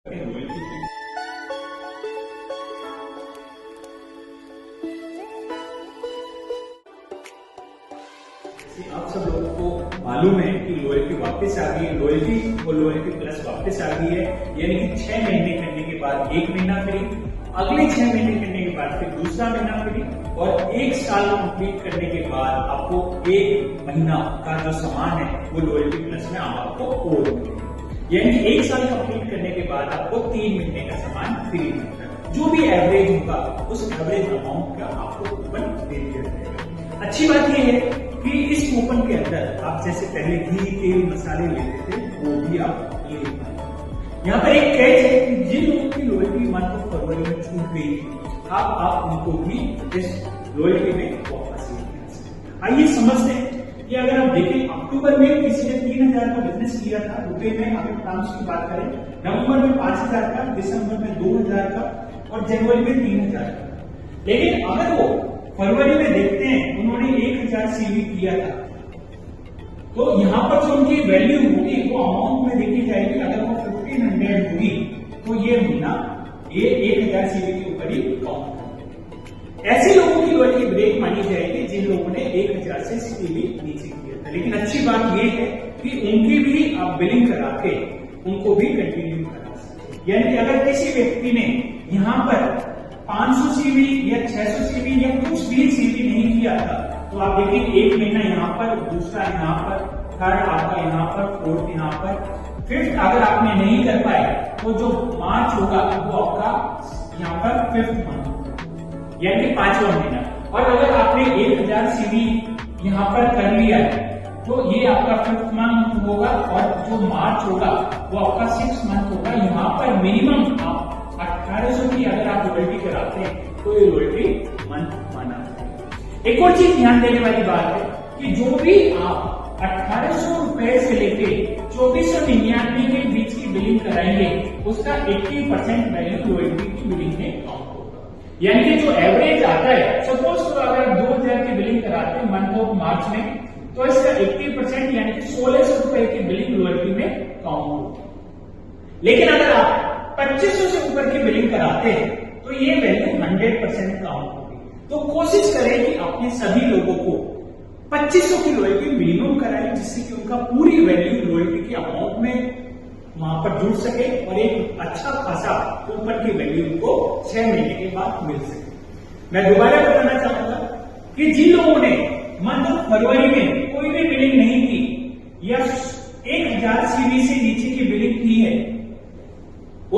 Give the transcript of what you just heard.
आप सब लोगों को मालूम है कि लॉयल्टी वापस आ गई है, लॉयल्टी और लॉयल्टी प्लस वापस आ गई है। यानी कि 6 महीने करने के बाद 1 महीना फ्री, अगले 6 महीने करने के बाद फिर दूसरा महीना फ्री, और 1 साल कंप्लीट करने के बाद आपको 1 महीना का जो सामान है वो लॉयल्टी प्लस में आपको और मिलेगा। यानी 1 साल कंप्लीट करने के बाद आपको 3 महीने का सामान फ्री मिलेगा। जो भी एवरेज होगा उस एवरेज अमाउंट का आपको कूपन दे दिया जाएगा। अच्छी बात यह है कि इस कूपन के अंदर आप जैसे पहले घी, तेल, मसाले लेते थे वो भी आप ले पाए। यहाँ पर एक कैच है कि जिन लोगों की लॉयल्टी मंथ ऑफ फरवरी में छूट गई आप उनको भी इस लॉयल्टी में वापस ले सकते। आइए समझते हैं कि अगर आप देखें अक्टूबर में किसी ने 3000 का बिजनेस किया था रुपए में, अगर टर्म्स की बात करें, नवंबर में 5000 का, दिसंबर में 2000 का और जनवरी में 3000 का। लेकिन अगर वो फरवरी में देखते हैं उन्होंने 1000 सीवी किया था, तो यहाँ पर जो उनकी वैल्यू होगी वो अमाउंट में देखी जाएगी। अगर वो 1500 होगी तो ये महीना ये 1000 सीवी के ऊपर ही काउंट होगा। ऐसे लोगों की लॉयल्टी ब्रेक मानी जाएगी जिन लोगों ने 1000 से सीवी नीचे किया था। लेकिन अच्छी बात ये है कि उनकी भी आप बिलिंग करा के उनको भी कंटिन्यू करा सकते। यानी कि अगर किसी व्यक्ति ने यहाँ पर 500 सीवी या 600 सीवी या कुछ भी सीवी नहीं किया था, तो आप देखिए 1 महीना यहाँ पर, दूसरा यहाँ पर, थर्ड आपका यहाँ पर, फोर्थ यहाँ पर, फिफ्थ अगर आपने नहीं कर पाए तो जो मार्च होगा वो आपका यहाँ पर 5th मंथ होगा, यानी 5वां महीना। और अगर आपने 1000 सीवी यहाँ पर कर लिया है तो ये आपका 5th मंथ होगा, और जो मार्च होगा वो आपका 6th मंथ होगा। यहाँ पर मिनिमम आप 1800 की अगर आप लॉयल्टी कराते हैं तो ये लॉयल्टी मंथ माना जाएगा। एक और चीज ध्यान देने वाली बात है कि जो भी आप 1800 रुपए से लेके 2499 के बीच की बिलिंग कराएंगे उसका 80% वैल्यू लॉयल्टी की बिलिंग में काउंट होगा। यानी कि जो एवरेज आता है, सपोज तो अगर 2000 की बिलिंग कराते हैं मंथ ऑफ मार्च में, तो इसका 80% यानी कि 1600 रुपए की बिलिंग लॉयल्टी में काउंट होगी। लेकिन अगर आप 2500 से ऊपर की बिलिंग कराते हैं तो ये वैल्यू 100% काउंट होगी। तो कोशिश करें कि अपने सभी लोगों को 2500 की लॉयल्टी मिनिमम कराएं, जिससे कि उनका पूरी वैल्यू लॉयल्टी की अमाउंट में वहां पर जुड़ सके और एक अच्छा खासा कूपन की वैल्यू को 6 महीने के बाद मिल सके। मैं दोबारा बताना चाहूंगा कि जिन लोगों ने मंथ ऑफ फरवरी में कोई भी बिलिंग नहीं की या